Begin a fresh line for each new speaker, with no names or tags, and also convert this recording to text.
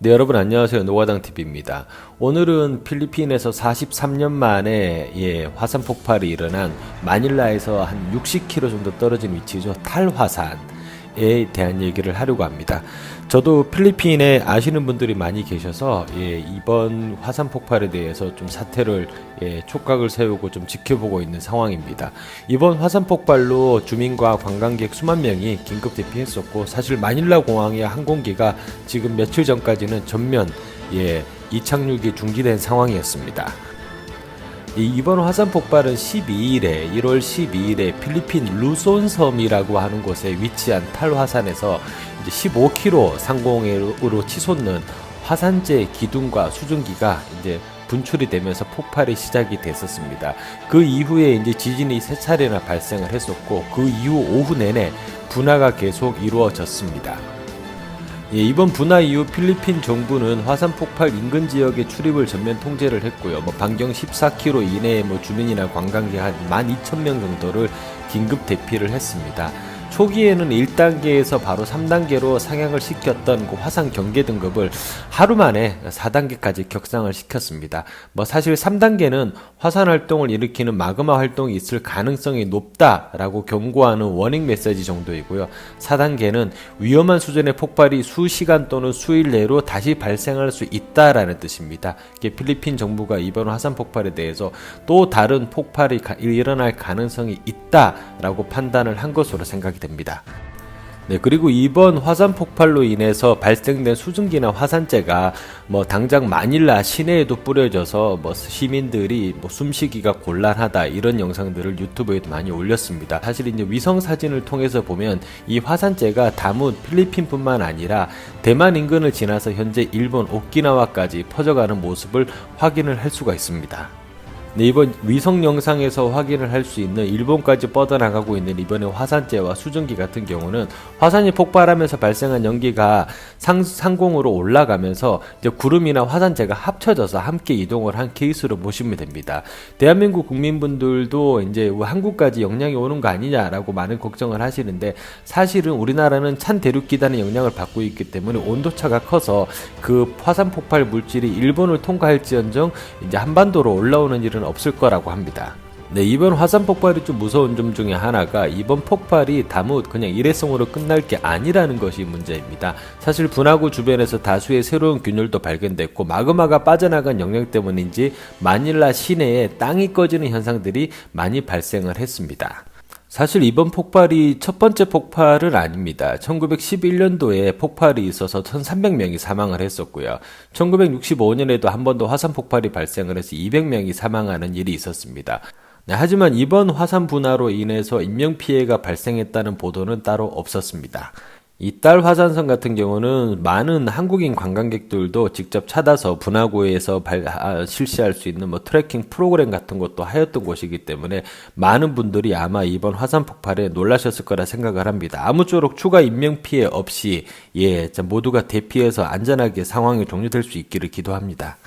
네, 여러분 안녕하세요. 노가당TV입니다. 오늘은 필리핀에서 43년 만에 화산 폭발이 일어난 마닐라에서 한 60km 정도 떨어진 위치죠. 탈화산에 대한 얘기를 하려고 합니다. 저도 필리핀에 아시는 분들이 많이 계셔서 이번 화산 폭발에 대해서 좀 사태를 촉각을 세우고 좀 지켜보고 있는 상황입니다. 이번 화산 폭발로 주민과 관광객 수만 명이 긴급 대피했었고, 사실 마닐라 공항의 항공기가 지금 며칠 전까지는 전면 이착륙이 중지된 상황이었습니다. 이번 화산 폭발은 1월 12일에 필리핀 루손섬이라고 하는 곳에 위치한 탈화산에서 이제 15km 상공으로 치솟는 화산재 기둥과 수증기가 이제 분출이 되면서 폭발이 시작이 됐었습니다. 그 이후에 이제 지진이 3차례나 발생을 했었고, 그 이후 오후 내내 분화가 계속 이루어졌습니다. 이번 분화 이후 필리핀 정부는 화산 폭발 인근 지역의 출입을 전면 통제를 했고요. 반경 14km 이내의 주민이나 관광객 한 12,000명 정도를 긴급 대피를 했습니다. 초기에는 1단계에서 바로 3단계로 상향을 시켰던 그 화산 경계 등급을 하루 만에 4단계까지 격상을 시켰습니다. 사실 3단계는 화산 활동을 일으키는 마그마 활동이 있을 가능성이 높다라고 경고하는 워닝 메시지 정도이고요. 4단계는 위험한 수준의 폭발이 수시간 또는 수일 내로 다시 발생할 수 있다라는 뜻입니다. 필리핀 정부가 이번 화산 폭발에 대해서 또 다른 폭발이 일어날 가능성이 있다라고 판단을 한 것으로 생각이 됩니다. 네, 그리고 이번 화산 폭발로 인해서 발생된 수증기나 화산재가 당장 마닐라 시내에도 뿌려져서 시민들이 숨쉬기가 곤란하다, 이런 영상들을 유튜브에도 많이 올렸습니다. 사실 이제 위성 사진을 통해서 보면 이 화산재가 다문 필리핀뿐만 아니라 대만 인근을 지나서 현재 일본 오키나와까지 퍼져가는 모습을 확인을 할 수가 있습니다. 네, 이번 위성 영상에서 확인을 할 수 있는 일본까지 뻗어나가고 있는 이번의 화산재와 수증기 같은 경우는 화산이 폭발하면서 발생한 연기가 상공으로 올라가면서 이제 구름이나 화산재가 합쳐져서 함께 이동을 한 케이스로 보시면 됩니다. 대한민국 국민분들도 이제 한국까지 영향이 오는 거 아니냐라고 많은 걱정을 하시는데, 사실은 우리나라는 찬 대륙기단의 영향을 받고 있기 때문에 온도차가 커서 그 화산 폭발 물질이 일본을 통과할지언정 이제 한반도로 올라오는 일은 없을 거라고 합니다. 네, 이번 화산 폭발이 좀 무서운 점 중에 하나가 이번 폭발이 다무 그냥 일회성으로 끝날 게 아니라는 것이 문제입니다. 사실 분화구 주변에서 다수의 새로운 균열도 발견됐고, 마그마가 빠져나간 영향 때문인지 마닐라 시내에 땅이 꺼지는 현상들이 많이 발생을 했습니다. 사실 이번 폭발이 첫 번째 폭발은 아닙니다. 1911년도에 폭발이 있어서 1,300명이 사망을 했었고요. 1965년에도 한 번 더 화산 폭발이 발생을 해서 200명이 사망하는 일이 있었습니다. 네, 하지만 이번 화산 분화로 인해서 인명피해가 발생했다는 보도는 따로 없었습니다. 이 딸 화산섬 같은 경우는 많은 한국인 관광객들도 직접 찾아서 분화구에서 실시할 수 있는 트레킹 프로그램 같은 것도 하였던 곳이기 때문에 많은 분들이 아마 이번 화산 폭발에 놀라셨을 거라 생각을 합니다. 아무쪼록 추가 인명피해 없이 모두가 대피해서 안전하게 상황이 종료될 수 있기를 기도합니다.